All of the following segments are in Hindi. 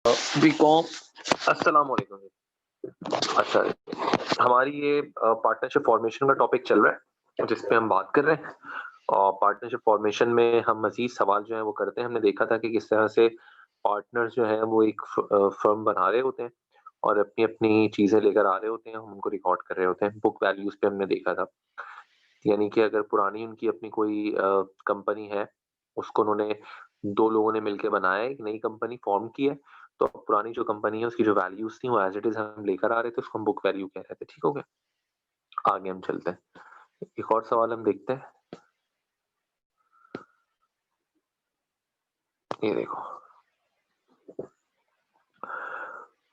बीकॉम। अस्सलाम वालेकुम जी। अच्छा, हमारी ये पार्टनरशिप फॉर्मेशन का टॉपिक चल रहा है जिस पे हम बात कर रहे हैं। और पार्टनरशिप फॉर्मेशन में हम मजीद सवाल जो है वो करते हैं। हमने देखा था कि किस तरह से पार्टनर्स जो है वो एक फर्म बना रहे होते हैं और अपनी अपनी चीजें लेकर आ रहे होते हैं, हम उनको रिकॉर्ड कर रहे होते हैं। बुक वैल्यूज पे हमने देखा था, यानी कि अगर पुरानी उनकी अपनी कोई कंपनी है, उसको उन्होंने दो लोगों ने मिलकर बनाया है, एक नई कंपनी फॉर्म की है, तो अब पुरानी जो कंपनी है उसकी जो वैल्यूज थी वो एज इट इज हम लेकर आ रहे थे, उसको हम बुक वैल्यू कह रहे थे। ठीक हो गया, आगे हम चलते हैं। एक और सवाल हम देखते हैं, ये देखो,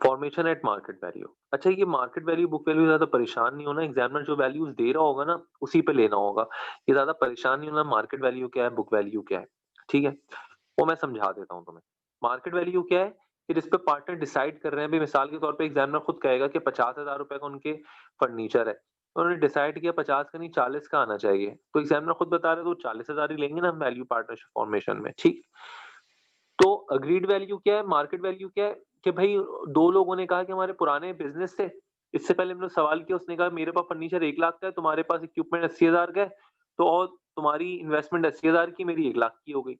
फॉर्मेशन एट मार्केट वैल्यू। अच्छा, ये मार्केट वैल्यू बुक वैल्यू ज्यादा परेशान नहीं होना, एग्जामिनर जो वैल्यूज दे रहा होगा ना उसी पे लेना होगा। ये ज्यादा परेशान नहीं होना मार्केट वैल्यू क्या है बुक वैल्यू क्या है। ठीक है, वो मैं समझा देता हूँ तुम्हें। मार्केट वैल्यू क्या है कि जिस पे पार्टनर डिसाइड कर रहे हैं। भी मिसाल के तौर पे एग्जामिनर खुद कहेगा कि 50,000 रुपए का उनके फर्नीचर है, उन्होंने डिसाइड किया 50 का नहीं 40 का आना चाहिए, तो एग्जामिनर खुद बता रहे तो 40,000 ही लेंगे ना वैल्यू पार्टनरशिप फॉर्मेशन में। ठीक, तो अग्रीड वैल्यू क्या है, मार्केट वैल्यू क्या है कि भाई दो लोगों ने कहा कि हमारे पुराने बिजनेस थे, इससे पहले हमने सवाल किया, उसने कहा मेरे पास फर्नीचर 1 लाख का है, तुम्हारे पास इक्विपमेंट 80,000 का है, तो और तुम्हारी इन्वेस्टमेंट 80,000 की, मेरी 1 लाख की हो गई।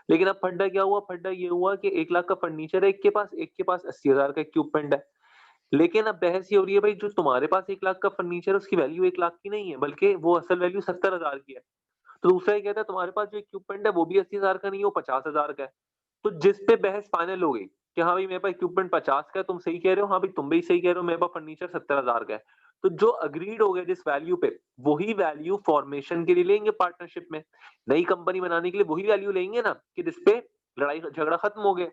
लेकिन अब फड्डा क्या हुआ, फड्डा ये हुआ कि 1 लाख का फर्नीचर है एक के पास 80,000 का इक्विपमेंट है। लेकिन अब बहस ये हो रही है भाई जो तुम्हारे पास 1 लाख का फर्नीचर है उसकी वैल्यू 1 लाख की नहीं है, बल्कि वो असल वैल्यू 70,000 की है। तो दूसरा ये कहता है तुम्हारे पास जो इक्विपमेंट है वो भी 80,000 का नहीं है, वो 50,000 का है। तो जिस पे बहस फाइनल हो गई कि हाँ भाई मेरे पास इक्विपमेंट 50 का है, तुम सही कह रहे हो, हाँ भाई तुम भी सही कह रहे हो, मेरे पास फर्नीचर 70,000 का है, तो जो अग्रीड हो गया जिस वैल्यू पे, वही वैल्यू फॉर्मेशन के लिए लेंगे पार्टनरशिप में। नई कंपनी बनाने के लिए वही वैल्यू लेंगे ना कि जिसपे लड़ाई झगड़ा खत्म हो गया।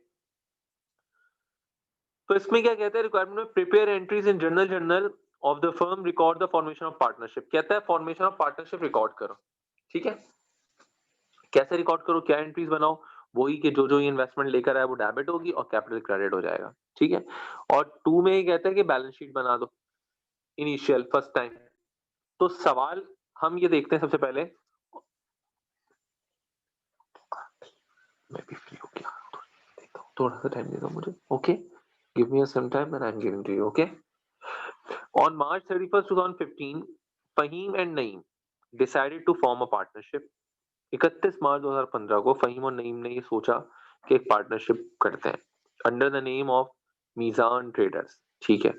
तो इसमें क्या कहते हैं, रिक्वायरमेंट में prepare entries in journal of the firm, record the formation of partnership. कहता है फॉर्मेशन ऑफ पार्टनरशिप रिकॉर्ड करो। ठीक है, कैसे रिकॉर्ड करो, क्या एंट्रीज बनाओ, वही कि जो जो इन्वेस्टमेंट लेकर आया वो डेबिट होगी और कैपिटल क्रेडिट हो जाएगा। ठीक है, और टू में ये कहता है कि बैलेंस शीट बना दो इनिशियल फर्स्ट टाइम। तो सवाल हम ये देखते हैं सबसे पहले, मैं भी फ्री हो गया, थोड़ा सा टाइम दे दो मुझे। Okay, give me some time and I am giving to you. Okay, on March 31 2015 Faheem and Naeem decided to form a partnership. 31 March 2015 को फहीम और नईम ने ये सोचा कि एक पार्टनरशिप करते हैं under the name of Meezan traders. ठीक है,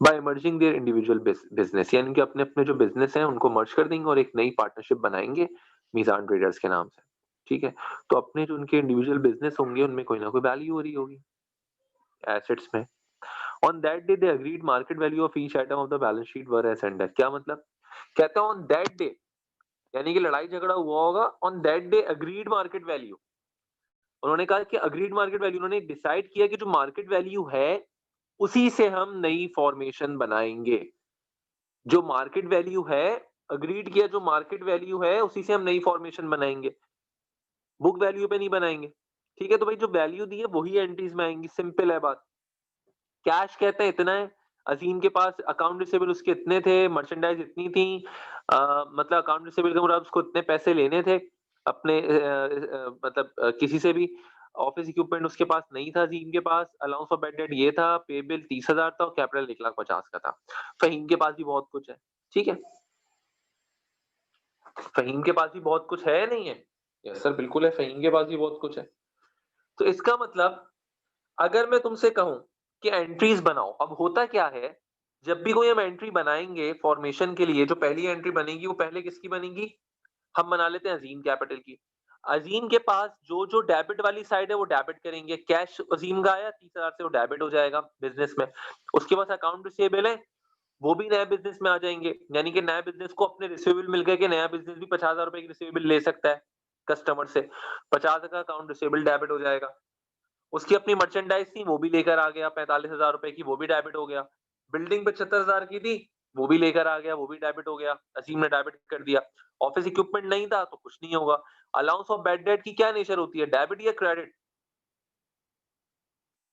by merging their individual business, यानी कि अपने अपने जो बिजनेस हैं उनको मर्ज कर देंगे और एक नई पार्टनरशिप बनाएंगे मीजान ट्रेडर्स के नाम से। ठीक है, तो अपने जो उनके इंडिविजुअल बिजनेस होंगे उनमें कोई ना कोई वैल्यू हो रही होगी एसेट्स में। On that day they agreed market value of each item of the balance sheet were as under. क्या मतलब, कहते हैं ऑन दैट डे, यानी कि लड़ाई झगड़ा हुआ होगा, on that day agreed market value, उन्होंने कहा कि अग्रीड मार्केट वैल्यू, उन्होंने डिसाइड किया कि जो मार्केट वैल्यू है उसी से हम नई फॉर्मेशन बनाएंगे। जो मार्केट वैल्यू है, अग्रीड किया जो मार्केट वैल्यू है उसी से हम नई फॉर्मेशन बनाएंगे, बुक वैल्यू पे नहीं बनाएंगे। ठीक है, तो भाई जो वैल्यू दी है वही एंट्रीज में आएंगी, सिंपल है बात। कैश कहते हैं इतना है, अजीम के पास अकाउंट रिसीवेबल उसके इतने थे, मर्चेंडाइज इतनी थी, मतलब अकाउंट रिसीवेबल के मुताबिक उसको इतने पैसे लेने थे अपने मतलब किसी से भी। ऑफिस इक्विपमेंट उसके पास नहीं था अजीम के पास, अलाउंस फॉर बैड डेट ये था, पे बिल 30,000 था और कैपिटल 1,50,000 का था। फहीम के पास भी बहुत कुछ है। ठीक है, फहीम के पास भी बहुत कुछ है, नहीं है? यस सर, बिल्कुल है, फहीम के पास भी बहुत कुछ है। तो इसका मतलब अगर मैं तुमसे कहूं कि एंट्रीज बनाओ, अब होता क्या है, जब भी कोई हम एंट्री बनाएंगे फॉर्मेशन के लिए, जो पहली एंट्री बनेगी वो पहले किसकी बनेगी, हम बना लेते हैं अजीम कैपिटल की। अजीम के पास जो जो डेबिट वाली साइड है वो डेबिट करेंगे, कैश अजीम का आया 30,000 से वो डेबिट हो जाएगा बिजनेस में। उसके पास अकाउंट रिसीवेबल है, वो भी नए बिजनेस में आ जाएंगे, यानी कि नए बिजनेस को अपने रिसीवेबल मिल गए कि नया बिजनेस भी 50,000 रुपए की रिसीवेबल ले सकता है कस्टमर से, 50 का अकाउंट रिसीवेबल डेबिट हो जाएगा। उसकी अपनी मर्चेंडाइज थी वो भी लेकर आ गया 45,000 रुपए की, वो भी डेबिट हो गया। बिल्डिंग 75,000 की थी, वो भी लेकर आ गया, वो भी डेबिट हो गया, असीम ने डेबिट कर दिया। ऑफिस इक्विपमेंट नहीं था तो कुछ नहीं होगा। अलाउंस ऑफ बैड डेट की क्या नेचर होती है, डेबिट या क्रेडिट?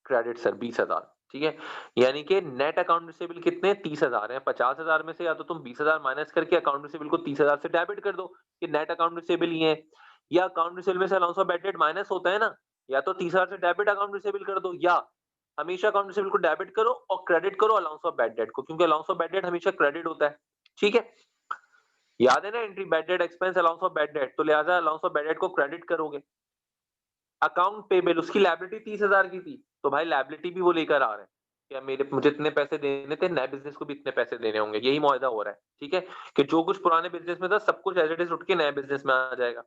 Credit sir, 20,000। ठीक है, यानी कि नेट अकाउंट रिसीवेबल कितने, 30,000 है। 50,000 में से या तो तुम 20,000 माइनस करके अकाउंट रिसीवेबल को 30,000 से डेबिट कर दो कि नेट अकाउंट रिसीवेबल ही है, या अकाउंट रिसीवेबल में से allowance of bad debt minus होता है ना, या तो 30,000 से डेबिट अकाउंट रिसीवेबल कर दो, या हमेशा अकाउंट रिसीवेबल को डेबिट करो और क्रेडिट करो अलाउंस ऑफ बैड डेट को, क्योंकि अलाउंस ऑफ बैड डेट हमेशा क्रेडिट होता है, ठीक है। याद है ना entry bad debt expense allowance of bad debt, तो लिहाजा अलाउंस ऑफ बैड डेट को क्रेडिट करोगे। अकाउंट पेबल, उसकी लायबिलिटी 30,000 की थी, तो भाई लायबिलिटी भी वो लेकर आ रहे हैं कि मेरे मुझे इतने पैसे देने थे, नए बिजनेस को भी इतने पैसे देने होंगे, यही मुआहदा हो रहा है, ठीक है, कि जो कुछ पुराने बिजनेस में था सब कुछ एज इट इज उठ के नए बिजनेस में आ जाएगा।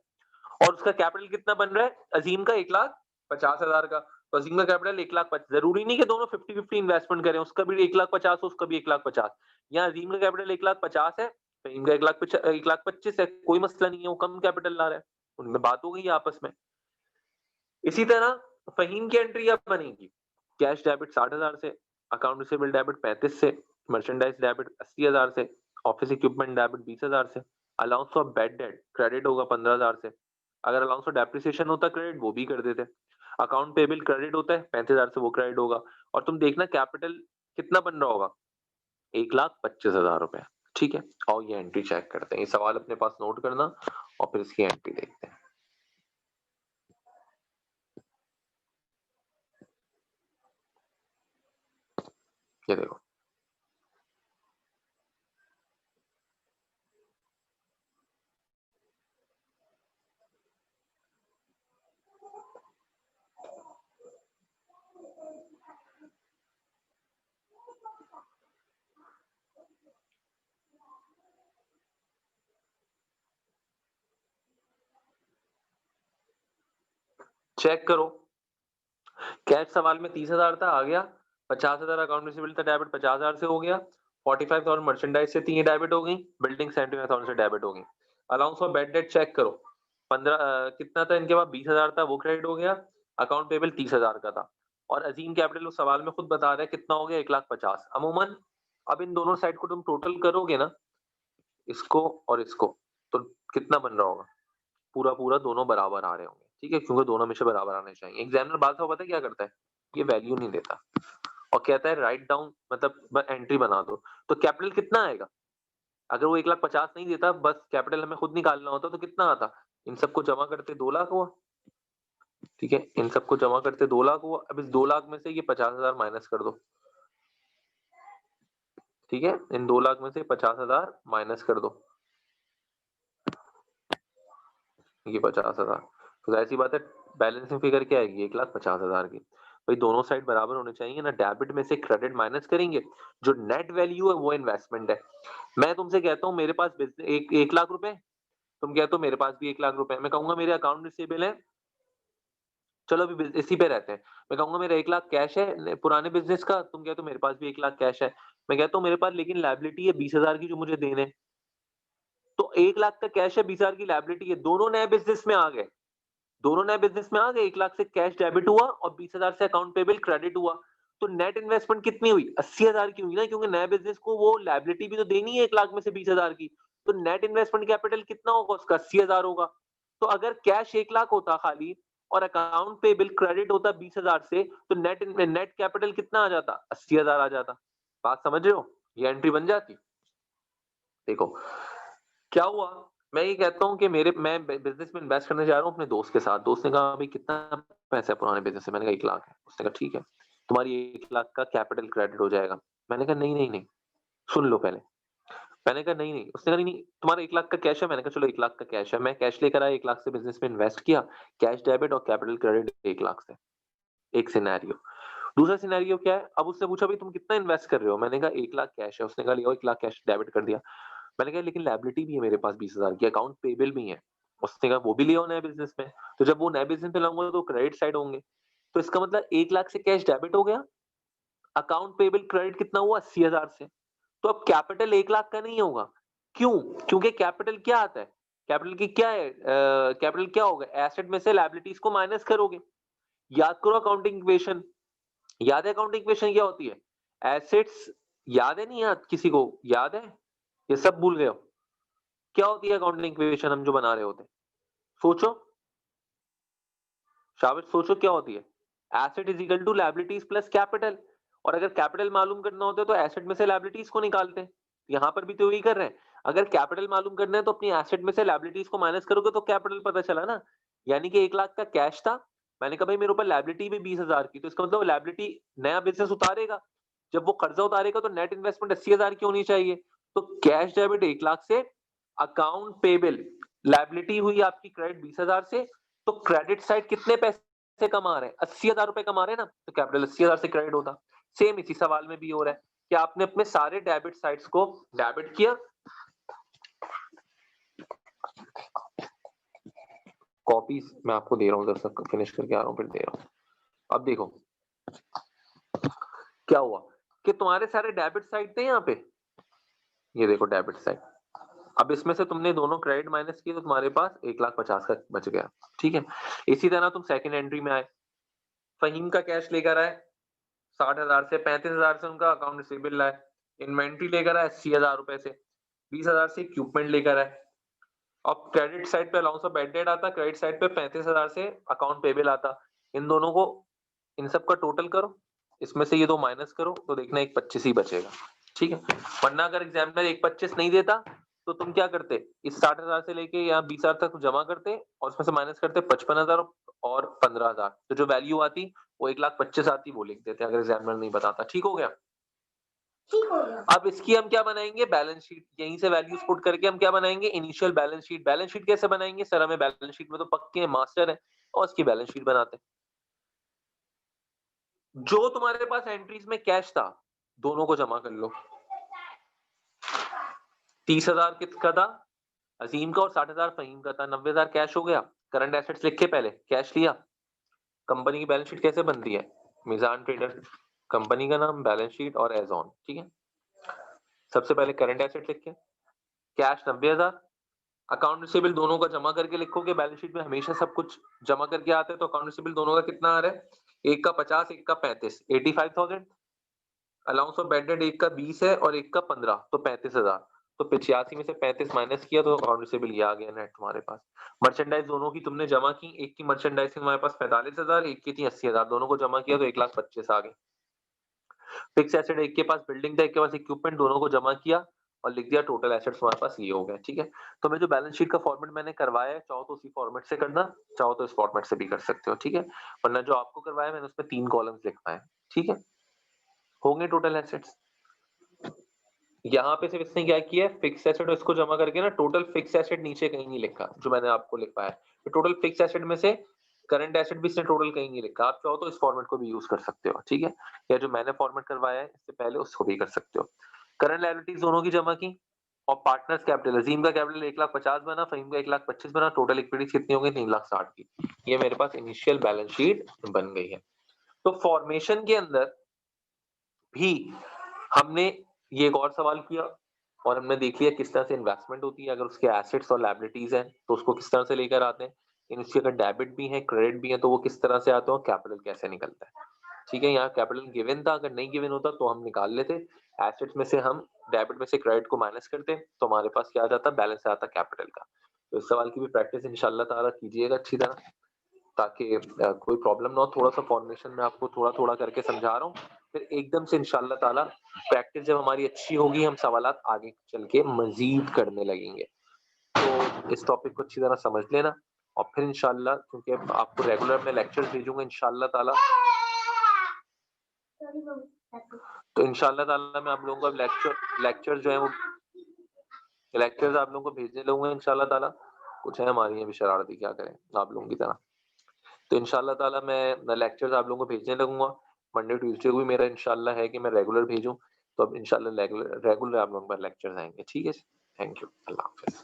और उसका कैपिटल कितना बन रहा है अजीम का 1,50,000 का, तो अजीम का कैपिटल 1,50,000, जरूरी नहीं कि दोनों 50-50 इन्वेस्टमेंट करें, उसका भी 1,50,000 हो, उसका भी 1,50,000। यहाँ अजीम का कैपिटल 1,50,000 है, फहीम का 1,25,000 है, कोई मसला नहीं है, वो कम कैपिटल ला रहा है, उनमें बात हो गई आपस में। इसी तरह फहीम की एंट्री अब बनेगी, कैश डेबिट 60,000 से, अकाउंट रिसीवेबल डेबिट 35 से, मर्चेंडाइज डेबिट 80,000 से, ऑफिस इक्विपमेंट डेबिट 20,000 से, allowance of bad debt credit होगा 15,000 से, अगर अलाउंस ऑफ डेप्रिसिएशन होता क्रेडिट वो भी कर देते, अकाउंट पेबल क्रेडिट होता है 35,000 से, वो क्रेडिट होगा। और तुम देखना कैपिटल कितना बन रहा होगा, 1,25,000 रुपए, ठीक है। और ये एंट्री चेक करते हैं, ये सवाल अपने पास नोट करना और फिर इसकी एंट्री देखते हैं। ये देखो, चेक करो, कैश सवाल में 30,000 था, आ गया, 50,000 अकाउंट रिसीवेबल था, डेबिट 50,000 से हो गया, 45,000 मर्चेंडाइज से थी, डेबिट हो गई, बिल्डिंग 75,000 से डेबिट हो गई। Allowance for bad debt check करो, 15 कितना था इनके पास, 20,000 था, वो क्रेडिट हो गया, अकाउंट पेबल 30,000 का था, और अजीम कैपिटल उस सवाल में खुद बता रहा है कितना हो गया, 1,50,000। अमूमन अब इन दोनों साइड को तुम टोटल करोगे ना, इसको और इसको, तो कितना बन रहा होगा, पूरा पूरा दोनों बराबर आ रहे होंगे, ठीक है, क्योंकि दोनों हमेशा बराबर आने चाहिए। एग्जामिनर बात पता है क्या करता है, ये वैल्यू नहीं देता और कहता है राइट डाउन, मतलब एंट्री बना दो, तो कैपिटल कितना आएगा, अगर वो 1,50,000 नहीं देता, बस कैपिटल हमें खुद निकालना होता, तो कितना आता, इन सबको जमा करते 2 लाख हुआ, ठीक है, इन सबको जमा करते 2 लाख हुआ। अब इस 2 लाख में से ये 50,000 माइनस कर दो, ठीक है, इन 2 लाख में से 50,000 माइनस कर दो, ये 50,000, तो जाहिर सी बात है बैलेंसिंग फिगर क्या आएगी, 1,50,000 की। भाई दोनों साइड बराबर होने चाहिए ना, डेबिट में से क्रेडिट माइनस करेंगे, जो नेट वैल्यू है वो इन्वेस्टमेंट है। मैं तुमसे कहता हूँ मेरे पास एक लाख रुपए, तुम कहते हो मेरे पास भी 1 लाख रुपए, मैं कहूंगा मेरे अकाउंट रिसीवेबल है, चलो अभी इसी पे रहते हैं, मैं कहूंगा मेरा 1 लाख कैश है पुराने बिजनेस का, तुम कहते हो मेरे पास भी 1 लाख कैश है, मैं कहता हूँ मेरे पास लेकिन लायबिलिटी है 20,000 की जो मुझे देने, तो 1 लाख का कैश है, 20,000 की लायबिलिटी है, दोनों नए बिजनेस में आ गए, दोनों नए बिजनेस में आ गए, 1 लाख से कैश डेबिट हुआ और 20,000 से अकाउंट पेबल क्रेडिट हुआ, तो नेट इन्वेस्टमेंट कितनी हुई, 80,000 की हुई ना, क्योंकि नए बिजनेस को वो लायबिलिटी भी तो देनी है 1 लाख में से 20,000 की, तो नेट इन्वेस्टमेंट कैपिटल कितना होगा उसका, 80,000 होगा। तो अगर कैश 1 लाख होता खाली और अकाउंट पेबल क्रेडिट होता 20,000 से, तो नेट नेट कैपिटल कितना आ जाता, 80,000 आ जाता। बात समझ रहे हो, ये एंट्री बन जाती। देखो क्या हुआ, मैं ये कहता हूँ कि मैं बिजनेस में इन्वेस्ट करने जा रहा हूँ अपने दोस्त के साथ, दोस्त ने कहा भाई कितना पैसा है पुराने बिजनेस से, मैंने कहा 1 लाख है, उसने कहा ठीक है, तुम्हारी 1 लाख का कैपिटल क्रेडिट हो जाएगा, मैंने कहा नहीं नहीं नहीं, सुन लो पहले, मैंने कहा नहीं नहीं, उसने कहा नहीं नहीं, तुम्हारा 1 लाख का कैश है, मैंने कहा चलो 1 लाख का कैश है, मैं कैश लेकर आया, 1 लाख से बिजनेस में इन्वेस्ट किया, कैश डेबिट और कैपिटल क्रेडिट 1 लाख से, एक सिनेरियो। दूसरा सिनेरियो क्या है, अब उससे पूछा भाई तुम कितना इन्वेस्ट कर रहे हो, मैंने कहा 1 लाख कैश है, उसने कहा लिया 1 लाख कैश डेबिट कर दिया, मैंने कहा लेकिन लायबिलिटी भी है मेरे पास 20,000 की, अकाउंट पेबल भी है, उसने कहा वो भी लिया नए बिजनेस में, तो जब वो नए बिजनेस में लाऊंगा तो क्रेडिट साइड होंगे, तो इसका मतलब 1 लाख से कैश डेबिट हो गया, अकाउंट पेबल क्रेडिट कितना हुआ 80,000 से, तो अब कैपिटल 1 लाख का नहीं होगा, क्यों, क्योंकि कैपिटल क्या आता है, कैपिटल की क्या है, कैपिटल क्या होगा, एसेट में से लायबिलिटीज को माइनस करोगे, याद करो अकाउंटिंग इक्वेशन, याद है अकाउंटिंग इक्वेशन क्या होती है, एसेट्स, याद है नहीं याद किसी को, याद है, ये सब भूल गए हो, क्या होती है अकाउंटिंग इक्वेशन हम जो बना रहे होते हैं, सोचो, शाबाश सोचो क्या होती है, asset is equal to liabilities plus capital, और अगर कैपिटल मालूम करना होता है तो एसेट में से लायबिलिटीज को निकालते हैं, यहां पर भी तो वही कर रहे हैं, अगर कैपिटल मालूम करना है तो अपनी एसेट में से लायबिलिटीज को माइनस करोगे तो कैपिटल पता चला ना, यानी कि 1 लाख का कैश था, मैंने कहा भाई मेरे ऊपर लायबिलिटी भी 20,000 की, तो इसका मतलब लायबिलिटी नया बिजनेस उतारेगा, जब वो कर्जा उतारेगा तो नेट इन्वेस्टमेंट 80,000 की होनी चाहिए। तो कैश डेबिट 1 लाख से, अकाउंट पेबल लायबिलिटी हुई आपकी क्रेडिट 20,000 से, तो क्रेडिट साइड कितने पैसे कमा रहे हैं? 80,000 रुपए कमा रहे हैं ना, तो कैपिटल 80,000 से क्रेडिट होता। सेम इसी सवाल में भी हो रहा है कि आपने अपने सारे डेबिट साइड्स को डेबिट किया, कॉपीज मैं आपको दे रहा हूँ, जब तक फिनिश करके आ रहा हूँ फिर दे रहा हूँ। अब देखो क्या हुआ कि तुम्हारे सारे डेबिट साइड थे यहाँ पे, ये देखो डेबिट साइड। अब इसमें से तुमने दोनों क्रेडिट माइनस किए तो तुम्हारे पास 1,50,000 का बच गया, ठीक है। इसी तरह तुम सेकंड एंट्री में आए, फहीम का कैश लेकर आए 60,000 से, 35,000 से उनका अकाउंट रिसीवेबल लाए, इन्वेंट्री लेकर आए 80,000 रुपए से, 20,000 से इक्विपमेंट लेकर आए। अब क्रेडिट साइड पे अलाउंस ऑफ बैड डेट आता, क्रेडिट साइड पे 35,000 से अकाउंट पेबल आता। इन दोनों को, इन सब का टोटल करो, इसमें से ये दो माइनस करो तो देखना 1,25,000 ही बचेगा, ठीक है। वरना अगर एग्जामिनर 1,25,000 नहीं देता तो तुम क्या करते, इस 60,000 से लेके यहाँ 20,000 तक जमा करते और उसमें से माइनस करते 55,000 और 15,000, तो जो वैल्यू आती वो 1,25,000 आती, वो लिख देते अगर एग्जामिनर नहीं बताता। ठीक हो गया। अब इसकी हम क्या बनाएंगे, बैलेंस शीट। यहीं से वैल्यूज पुट करके हम क्या बनाएंगे, initial balance sheet. Balance sheet कैसे बनाएंगे सर, हमें बैलेंस शीट में तो पक्के मास्टर है, और इसकी बैलेंस शीट बनाते हैं। जो तुम्हारे पास एंट्रीज में कैश था दोनों को जमा कर लो। 30,000 किसका था, अजीम का, और 60,000 फहीम का था। 90,000 कैश हो गया। करंट एसेट्स लिखे, पहले कैश लिया। कंपनी की बैलेंस शीट कैसे बनती है, मिजान ट्रेडर, कंपनी का नाम, बैलेंस शीट और एज ऑन, ठीक है। सबसे पहले करंट एसेट लिखे, कैश 90,000, अकाउंट रिसीवेबल दोनों का जमा करके लिखोगे। बैलेंस शीट में हमेशा सब कुछ जमा करके आते हैं, तो अकाउंट रिसीवेबल दोनों का कितना आ रहा है, एक का 50, एक का 35, 85,000। अलाउंस ऑफ बैड डेट एक का 20 है और एक का 15, तो 35,000। तो 85 में से 35 माइनस किया तो अकाउंट रिसीवेबल ये आ गया नेट तुम्हारे पास। मर्चेंडाइज दोनों की तुमने जमा की, एक की मर्चेंडाइज तुम्हारे पास 45,000, एक की थी 80,000, दोनों को जमा किया तो 1,25,000 आ गए। फिक्स एसेट एक के पास बिल्डिंग था, एक के पास इक्विपमेंट, दोनों को जमा किया और लिख दिया टोटल एसेट्स हमारे पास ये हो गया, ठीक है। तो मैं जो बैलेंस शीट का फॉर्मेट मैंने करवाया है, चाहो तो उसी फॉर्मेट से करना, चाहो तो इस फॉर्मेट से भी कर सकते हो, ठीक है। वरना जो आपको करवाया मैंने उसमें 3 कॉलम्स लिखवाए, ठीक है। होंगे टोटल एसेट्स। यहाँ पे सिर्फ इसने क्या किया है, फिक्स एसेट इसको जमा करके ना, टोटल फिक्स एसेट नीचे कहीं नहीं लिखा जो मैंने आपको लिखवाया है। तो टोटल फिक्स एसेट में से करंट एसेट भी इसने टोटल कहीं नहीं लिखा। आप चाहो तो इस फॉर्मेट को भी यूज कर सकते हो, ठीक है। या जो मैंने फॉर्मेट करवाया है इससे पहले उसको भी कर सकते हो। करंट लायबिलिटीज दोनों की जमा की, और पार्टनर्स कैपिटल, अजीम का कैपिटल 1,50,000 बना, फहीम का 1,25,000 बना, टोटल इक्विटीज कितनी हो गई, 3,60,000 की। ये मेरे पास इनिशियल बैलेंस शीट बन गई है। तो फॉर्मेशन के अंदर भी हमने ये एक और सवाल किया और हमने देख लिया किस तरह से इन्वेस्टमेंट होती है, अगर उसके एसेट्स और लायबिलिटीज हैं तो उसको किस तरह से लेकर आते हैं, इनसे अगर डेबिट भी है क्रेडिट भी है तो वो किस तरह से आते हैं, कैपिटल कैसे निकलता है, ठीक है। यहाँ कैपिटल गिवन था, अगर नहीं गिवन होता तो हम निकाल लेते, एसेट्स में से हम डेबिट में से क्रेडिट को माइनस करते तो हमारे पास क्या आ जाता, बैलेंस आता कैपिटल का। तो इस सवाल की भी प्रैक्टिस इंशाल्लाह ताला कीजिएगा अच्छी तरह, ताकि कोई प्रॉब्लम ना हो। थोड़ा सा फॉर्मेशन में आपको थोड़ा थोड़ा करके समझा रहा हूँ, फिर एकदम से इंशाल्लाह ताला प्रैक्टिस जब हमारी अच्छी होगी हम सवालात आगे चल के मजीद करने लगेंगे। तो इस टॉपिक को अच्छी तरह समझ लेना, और फिर इंशाल्लाह, क्योंकि आपको रेगुलर मैं लेक्चर्स भेजूंगा इंशाल्लाह ताला, तो इंशाल्लाह ताला मैं आप लोगों को लेक्चर जो है वो लेक्चर्स आप लोगों को भेजने लगूंगा इंशाल्लाह ताला। कुछ है हमारी अभी शरारती, क्या करें आप लोगों की तरह। तो इंशाल्लाह ताला मैं लेक्चर्स आप लोगों को भेजने लगूंगा। मंडे ट्यूसडे को भी मेरा इंशाल्लाह है कि मैं रेगुलर भेजूं, तो अब इंशाल्लाह रेगुलर आप लोगों पर लेक्चर्स आएंगे, ठीक है। Thank you, Allah Hafiz.